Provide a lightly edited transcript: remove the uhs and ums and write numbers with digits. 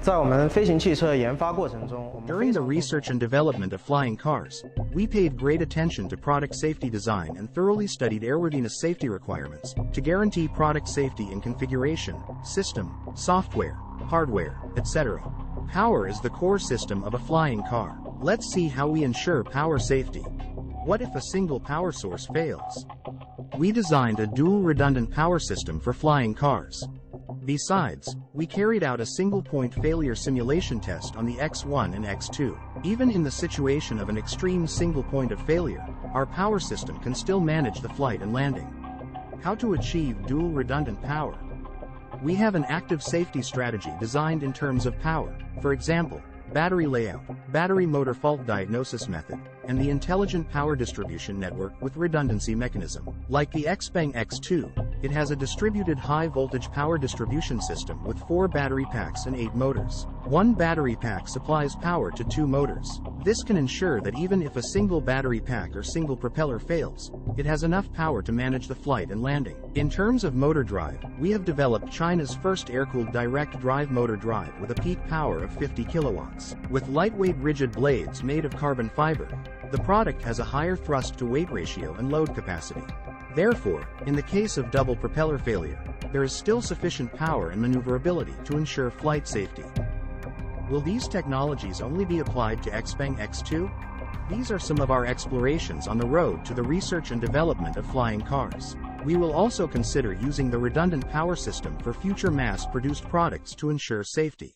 在我们飞行汽车研发过程中，我们 During the research and development of flying cars, we paid great attention to product safety design and thoroughly studied airworthiness safety requirements to guarantee product safety in configuration, system, software, hardware, etc. Power is the core system of a flying car. Let's see how we ensure power safety. What if a single power source fails? We designed a dual redundant power system for flying cars. Besides, we carried out a single-point failure simulation test on the X1 and X2. Even in the situation of an extreme single point of failure, our power system can still manage the flight and landing. How to achieve dual redundant power? We have an active safety strategy designed in terms of power, for example, battery layout, battery motor fault diagnosis method, and the intelligent power distribution network with redundancy mechanism. Like the XPeng X2, it has a distributed high-voltage power distribution system with 4 battery packs and 8 motors. One battery pack supplies power to 2 motors. This can ensure that even if a single battery pack or single propeller fails, it has enough power to manage the flight and landing. In terms of motor drive, we have developed China's first air-cooled direct drive motor drive with a peak power of 50 kilowatts. With lightweight rigid blades made of carbon fiber, the product has a higher thrust-to-weight ratio and load capacity. Therefore, in the case of double propeller failure, there is still sufficient power and maneuverability to ensure flight safety. Will these technologies only be applied to XPeng X2? These are some of our explorations on the road to the research and development of flying cars. We will also consider using the redundant power system for future mass-produced products to ensure safety.